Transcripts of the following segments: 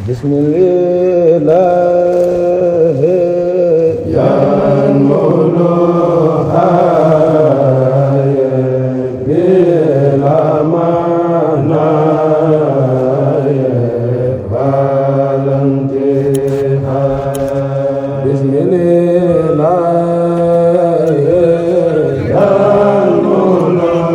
Bismillah yan muluhaye bilamanaye valantiha Bismillah yan muluhaye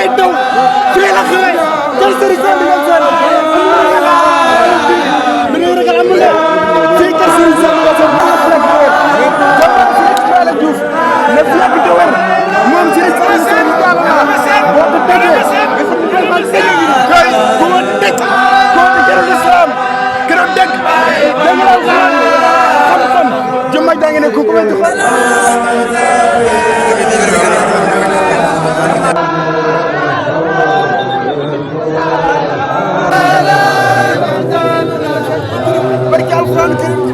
damay daw fii la xëy jël sëriñ Sam di leen seen mi ngi ragal amul ne fii kër sëriñ Sam di leen seen maa la fekk wér jàppal sëriñ Ismaïla Diouf na fi yàgg di wér moom sëriñ Sam boo ko déggee koy bu ma dégg koo di jëral islam keroog dégg dégg la xam-xam jëmmay daa ngi ne ku ko may jox barke alxuraan karim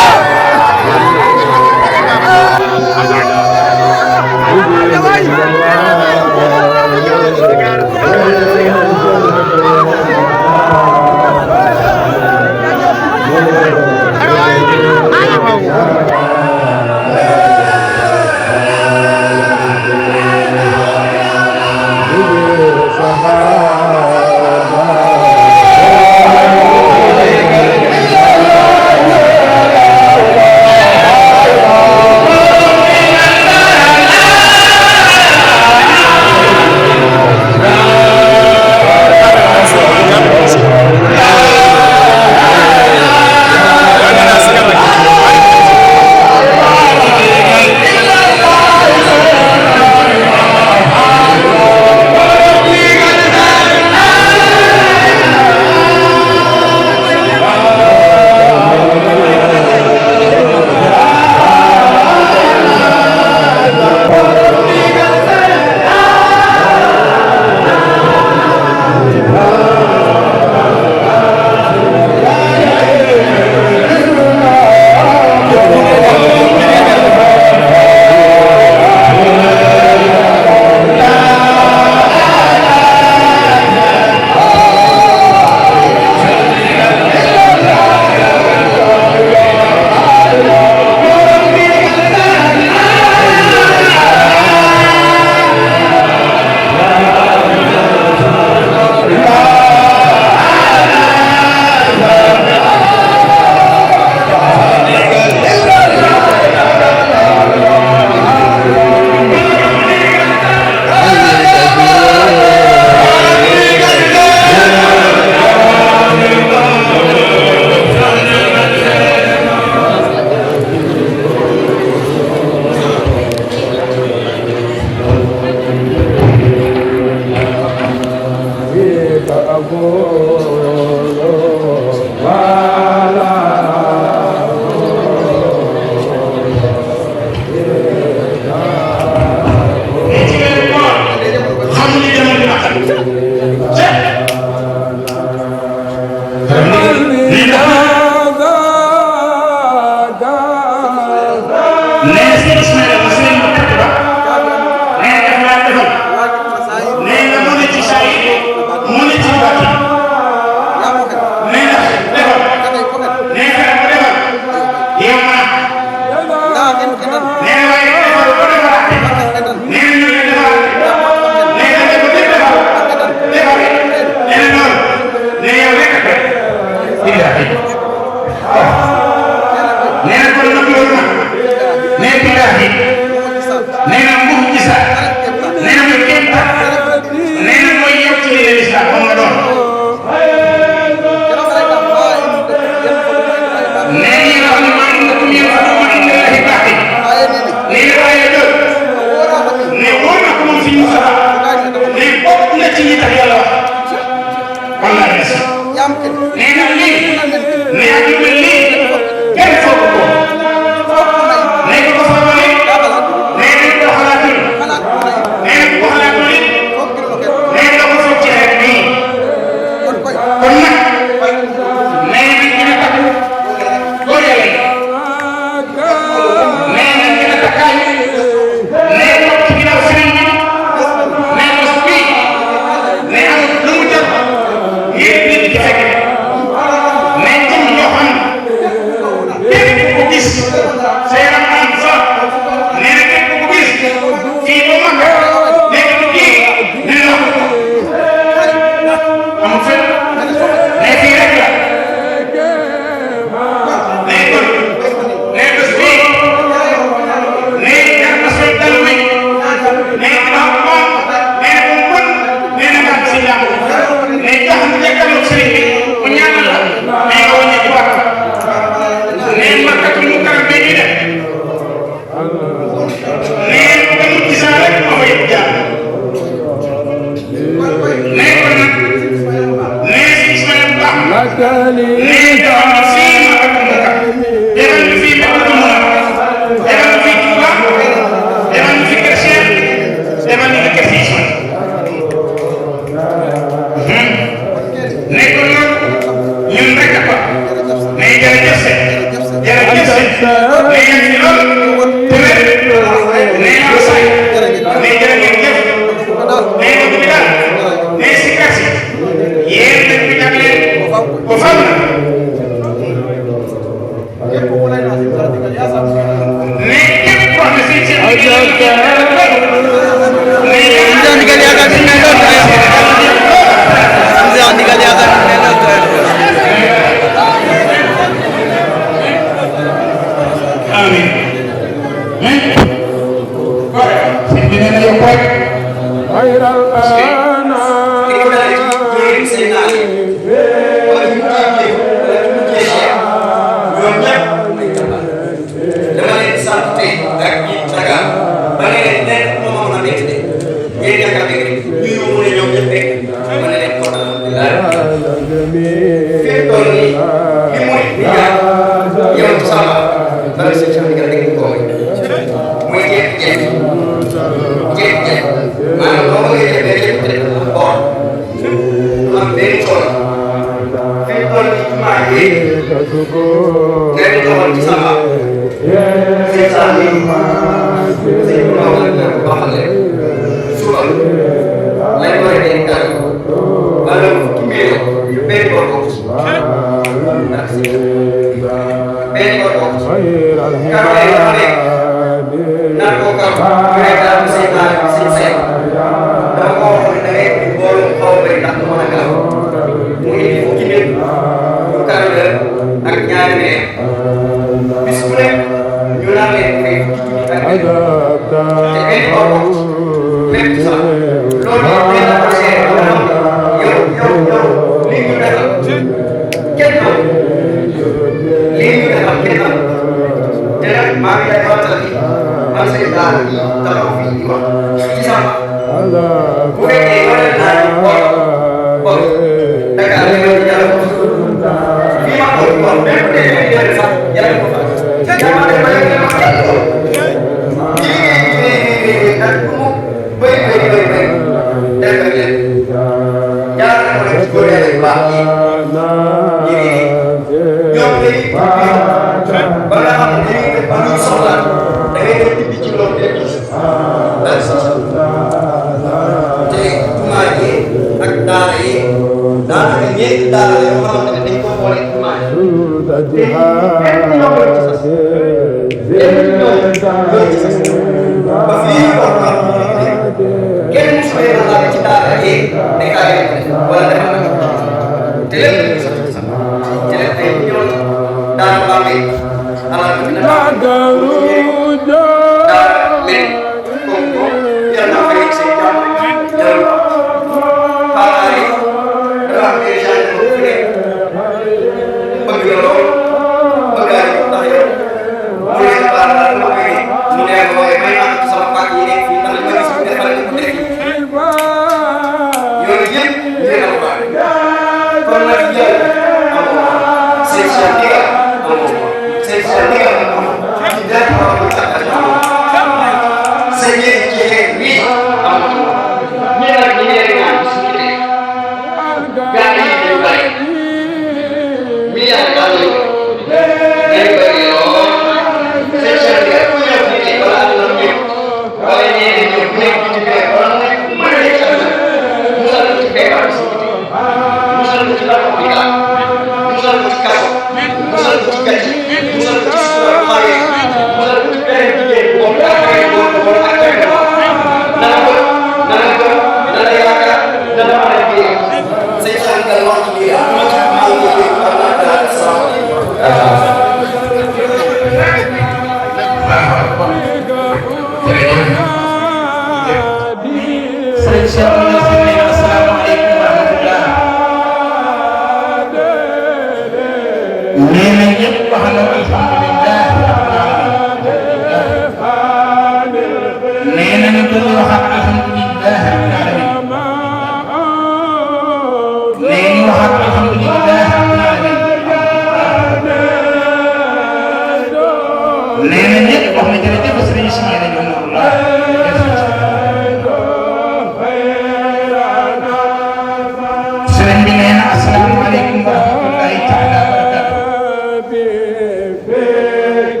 Be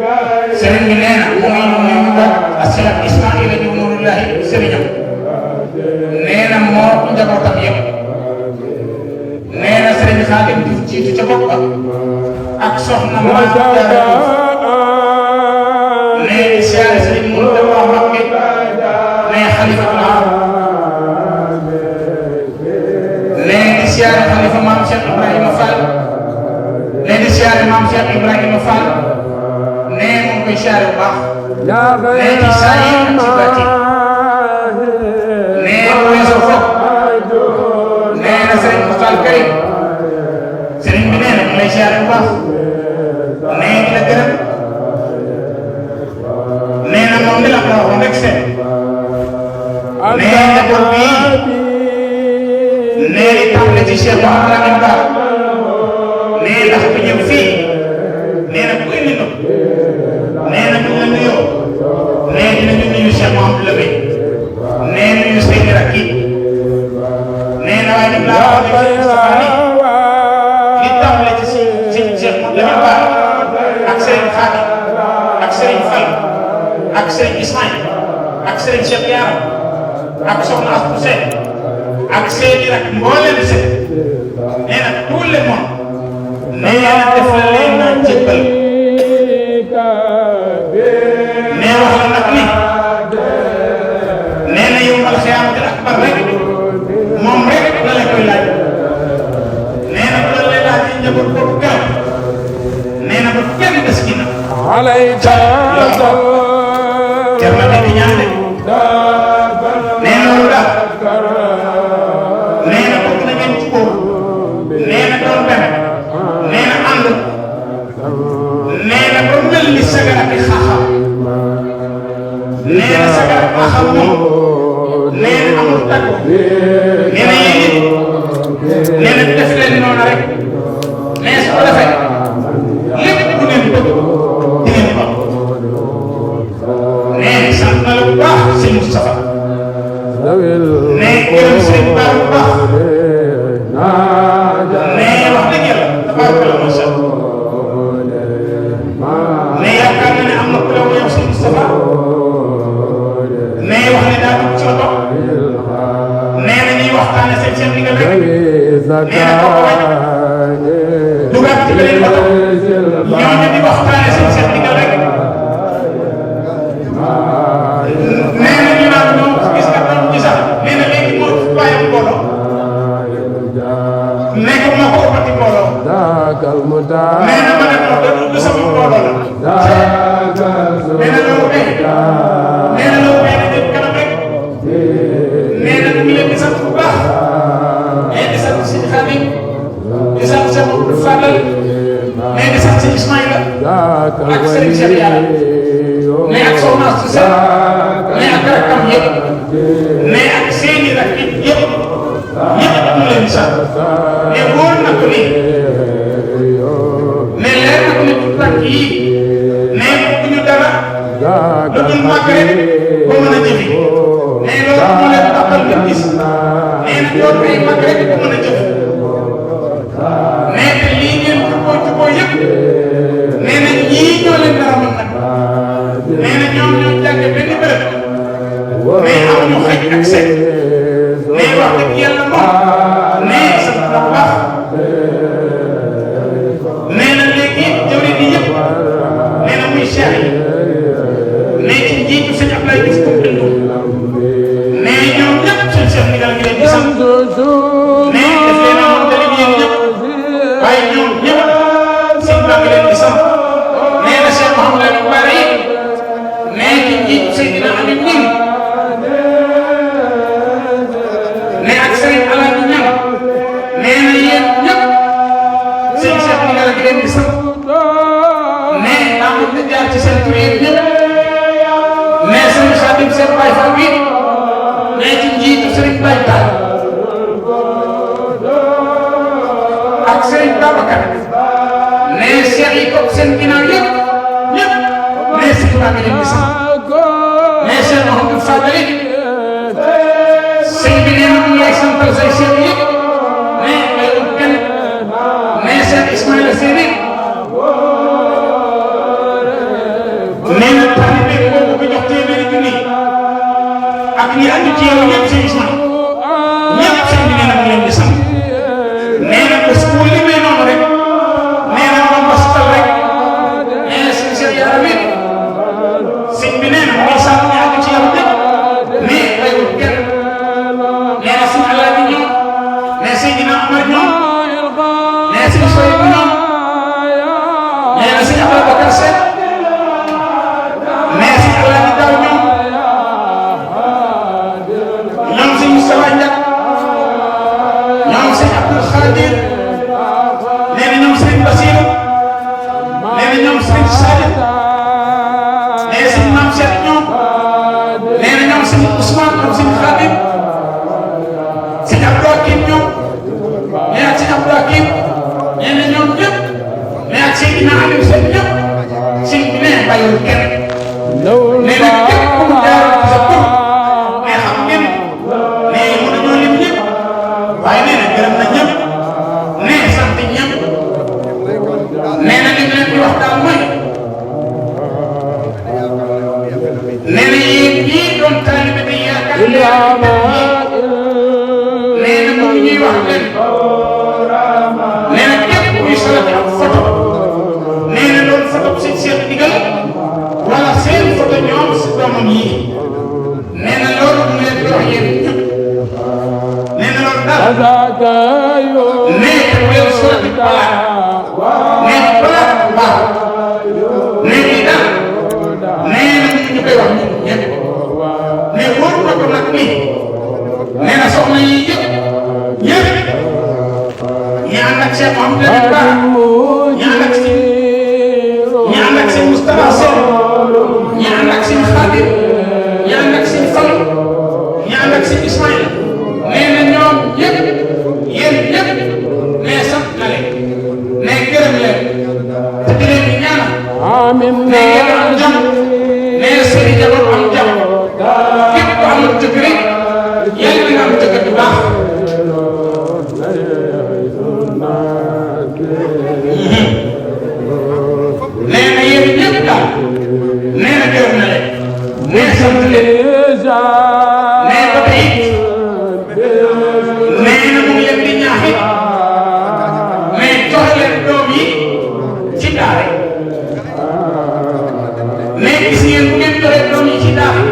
sëriñ bi nee na mu ngi nuyu mbokk Cheikh Ismaïla Diouf Nouroullahi sëriñam nee na moo njabootam yëpp nee na sëriñ Xaadim Diouf jiitu ca bopp ak soxna Maam Jaara Diouf nee di siyaare sëriñ Mountakha Mbacké nee xalifatul aam nee di siyaare xalifa maam Cheikh Ibrahima Fall nee di siyaare maam Cheikh Ibrahima Fall nee mu ngi koy siyaare bu baax nee di saa yi ak ci bàtti nee mu weesu foofu nee na sëriñ Moustapha Karim sëriñ bi nee na mu lay siyaare bu baax nee di la gërëm nee na moom di la ko waxoon rek seen nee na ko bii nee di tàmbali ci Cheikh Mouhamadou Lamine Bara nee ndax bu ñëw fii nee na bu indi ndox nee na bu ñu la nuyoo nee dinañu nuyu Cheikh Mouhamadou Lamine nee nuyu seen rakk yi nee na waaye nag laa wax ne li tàmbali ci Cheikh Mouhamadou Lamine Bara ak Serigne Khadim ak Serigne Fall ak Serigne Ismaïl ak Serigne Cheikh Yaram ak Soxna Astou Sène ak seeni rak mbooleem seen nee na tout le monde nee na def la leen naan jébbal nee wax la nag ni nee na yawmal xiyaamatil akbar rek moom rek la la koy laaj nee na bu la lay laajee njaboot boobu garab nee na ba kenn des ginnaaw alayka jar na di ñaan de nee na loolu daal nee na bëgg na ngeen ci boobu nee na doon benn nee na ànd nee na ba mel ni sagar ak xaaxam nee na sagar ak xaaxam moom nee na amul tàggu nee na yéen it nee na def leen noonu rek nee su ko defee lépp bu ngeen bëgg di ngeen di bokk nee sant na la bu baax sëñ Moustapha nee gërëm sëñ Ba bu baax nee wax dëgg yàlla tabaarkalla macha Allah nee yaakaar na ne am na ku la yow sëñ Moustapha nee wax ne daa dugg ci oto nee na ñuy waxtaane seen seen ndigal rek nee na kooku bañ dugaat ci beneen oto ñooñu di waxtaane seen seen ndigal rek nee na ñu naan ñoom gis nga doon gisaat nee na léegi moo bàyyam mbooloo nee ko moo ko ëppati mbooloo nee na ma ne ko du sama mbooloo la nee na loolu kay nee na loolu kay na jëm kanam rek nee na ñu ngi leen di sant bu baax nee di sant si Xaadim di sant Cheikh Mamadou Fadal nee di sant si Ismaïla ak Serigne Cheikh Yàlla nee ak Soxna Astou Sène nee ak rakkam yëpp nee ak seeni rakk yëpp ñu leen di sant nee wóor na ko ni nee leer na ko ni rakk yi nee bëgguñu dara lu dul màgg rek ba mën a jëfi nee loolu moo leen taxal nga gis nee na doon ay màgg rek ba mën a jëf nee te lii ngeen juboo yëpp nee na ñii ñoo leen dara mën nag nee na ñoom ñoo jànge benn bërëb mais amuñu xëj ak seet nee wax dëgg yàlla moom nee sant na bu baax nee na léegi jawriñ yi yëpp nee na muy cheikh yi nee ci njiitu sëñ Abdoulaye Diouf ko bindu nee ñoom ñëpp seen cheikh ni dal ngi leen di sant nee def leen amoon dalib yéen ñëpp waaye ñoom ñëpp sëñ baa ngi leen di sant nee na Cheikh Mouhamadou Lamine Bara yi nee ci njiitu Seydina Amin Ning nee ak Serigne Alaaji Ñang nee na yéen ñëpp seen cheikh ni dal ngi leen di sant nee amul na jaar ci seen tur yéen ñëpp nee Serigne Khadim seen Baye Fall bi nee ci njiitu Serigne Baye Tall ak Serigne Babacar nee cheikh yi ko seen ginnaaw yëpp ñëpp nee Serigne baa ngi leen di sant nee Cheikh Mouhamadou Fadal sëñ bi nee na mu lay santal say cheikh yëpp nee bayul kenn nee Cheikh Ismaïla Séri nee na taalibe boobu bi jox téeméeri junni ak ñi aju ci yow ñëpp seen Ousmane ñëpp sëñ bi nee na mu leen di sant nee na bés bu limee noonu rek nee na moom bastal rek nee na seen seen yaram it sëñ bi nee na mu ngi sant ñi aju ci yow ñëpp nee bayul kenn nee na sëñ Alaaji ñoom nee Seydina Omar ñoom nee sëñ Soybu ñoom nee na sëñ Ababacar Seck nee sëñ Alaaji Daw ñoom ñoom sëñ Moustapha Ndiak ñoom sëñ Abdoul Khadir nee na ñoom sëñ Basirou nee na ñoom sëñ Sadio nee sëñ Mame Cheikh ñoom nee na ñoom sëñ Ousmane ñoom sëñ Khadim sëñ Abdou Hakim ñoom nee na sëñ Abdou Hakim nee na ñoom ñëpp nee na Seydina Aliou Sène ñëpp sëñ bi nee bàyyiwul kenn nee na képp ku mu jaar ci sa tur nee xam ngeen nee mënuñoo lim ñëpp waaye nee na gërëm na ñëpp nee sant ñëpp nee na li mu leen di wax daal mooy nee na yéen ñii doon taalibe bi yaakaar nee na mu ngi ñuy wax leen nee na képp kuy salati ak photo nee na doon photo seen seet digal wala seen photo ñoom si doomam yi nee na loolu mu leen di wax yéen ñëpp nee na loolu daal nee na bu leen salati balaa nee na balaa bu baax nee na daal nee na ñu koy wax ñun ñëpp nee wóor na ko nag nii nee na soxna yi yëpp ñëpp ñi ànd ak Cheikh Mouhamadou Ba ñi ànd ak si ñi ànd ak seen Moustapha Sène ñi ànd ak seen Khadim ñi ànd ak seen Fall ñi ànd ak seen Ismaïla nee na ñoom ñëpp yéen ñëpp nee sant na leen nee gërëm leen te di leen di ñaanal nee ngeen am jàmm nee seen i jabar am jàmm képp ku amul jëkk rek yàlla na nga am jëkk bu baax nee na yéen ñëpp daal nee na gërëm na leen nee sant leen nee ba tey nee na mu ngi leen di ñaax it mais jox leen doom yi ci daara nee gis ngeen bu ngeen joxee doom yi ci daara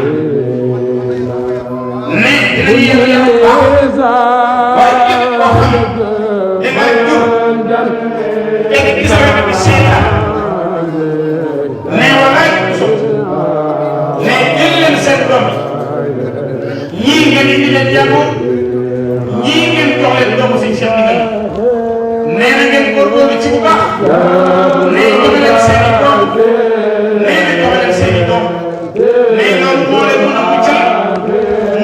nee dinañu yem yem bu baax waaye képp koo xam da nga jur fekk gis nga bi seetaan nee walaay nee jël leen seen doom yi ñii ngeen indi leen jàngu ñii ngeen jox leen doomu si seen digal nee na ngeen góorgóorlu ci bu baax nee jox leen seen i doom nee na jox leen seen i doom nee loolu moo leen mën a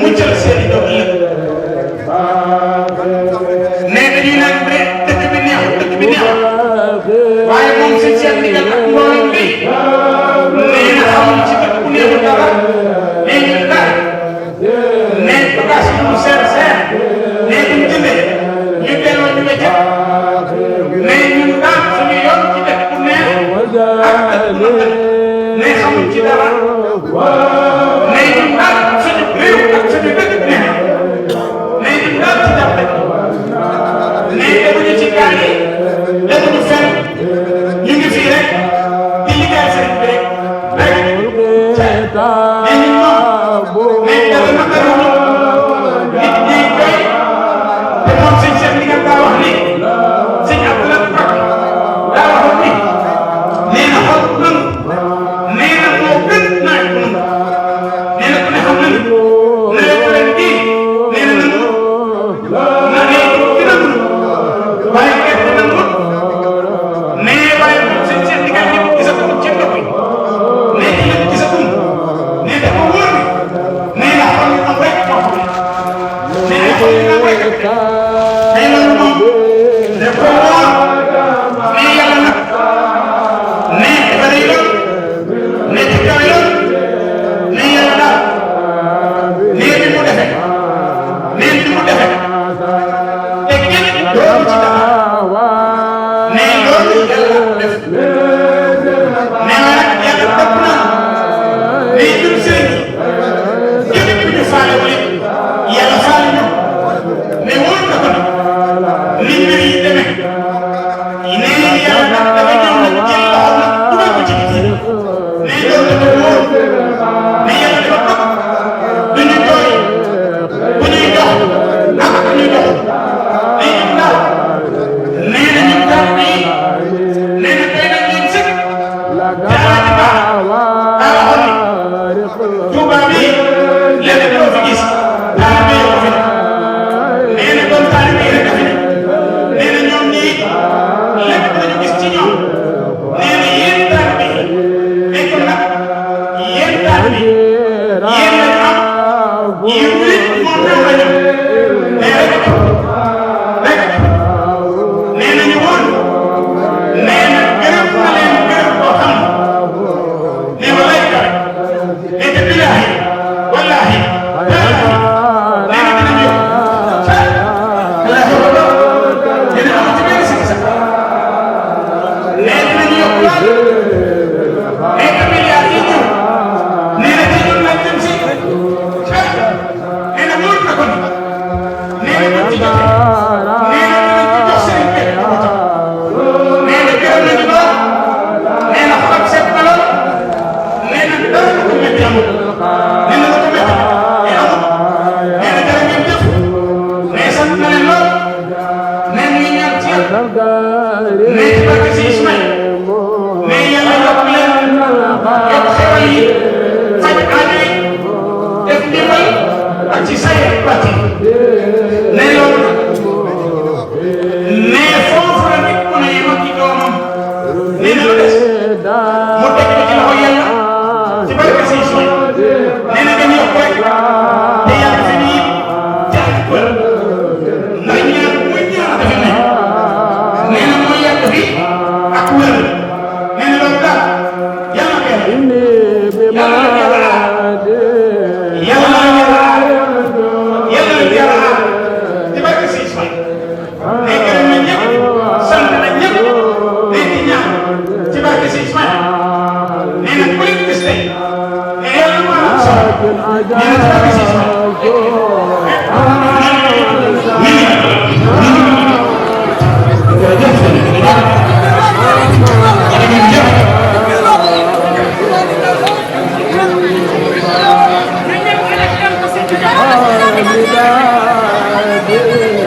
muccal seen i doom ëllëg nee dañuy naan de dëkk bi neexul waaye moom si seen digal ak mbooloo bi nee na xamuñ ci dëkk bu neexul dara nee ñu dara nee bagage yi mu seer nee ñu jëndee ñu delloo ñu weccat nee ñun daal suñu yoon ci dëkk bu neex ak dëkk bu naqari nee xamuñ ci dara nee ñun daal suñu réew ak suñu dëkk neex nee ñun daal ci jàpp nee demuñu ci gaal yi demuñu fenn ñu ngi fii rek di liggéey sëriñ bi rek nee ñun moom nee dara naqari nit ñi koy te moom sëñ Cheikh li nga daa wax ni sëñ Abdoulaye Mbacke daa waxoon ni nee na xol bu nangu nee na moo gën naaj bu nangu nee na ku ne xam na ni nawet ren bii nee na nangu na nee ci nangu waaye gerte nangu nee waaye moom sëñ Cheikh li nga ñëpp gisagum ci ndox mi nee ci lépp gisagum Touba bi lépp loo fi gis taalibe yoo ko fi nee na doon taalibe yi rek a fi nee na ñoom ñii lépp dañu gis ci ñoom nee na yéen taalibe yi fekk nag yéen taalibe yi yéen lañu am yéen nit moom ñoom la ñu nee rek nee na ñu woon nee na gërëm na leen gërëm boo xam ne walay kawe nee te billahi wallahi nee na dinañu yokk nee na amati benn sikki sax nee dinañu yokk lool nee te milliards yi ñëw nee na te ñun lañ dem si nee na wóor na ko ni nee na buñ ci jotee nee na dinañ ko jox sëriñ bi nee na gërëm nañu lool nee na xolam set na lool nee na dara lu ko métti amul nee na lu ko métti amul nee na jërë ngeen jëf nee sant na leen lool nee ñu ngi ñaan ci yàlla nee ci barke si Ismaïl nee yàlla yokk leen yokk xewal yi faj aajo yi def ndimbal ak ci say bati nee loolu nag nee foofu la nit ku ne yem ak ci doomam nee na lu des mu teg ko ci loxo yàlla ci barke si Ismaïl nee na ngeen yokk rek te yàlla fi nii jàng ko ndax ñaar mooy ñaar dafa ne nee na mooy yàgg fi ak wér nee na loolu daal yàlla ko yàlla yàlla yàlla ci barke si Ismaïl nee gërëm na ñëpp sant na ñëpp nee di ñaan ci barke si Ismaïl nee na ku leen gis tey nee yàlla moo am solo nee na ci barke si Ismaïl Hallelujah.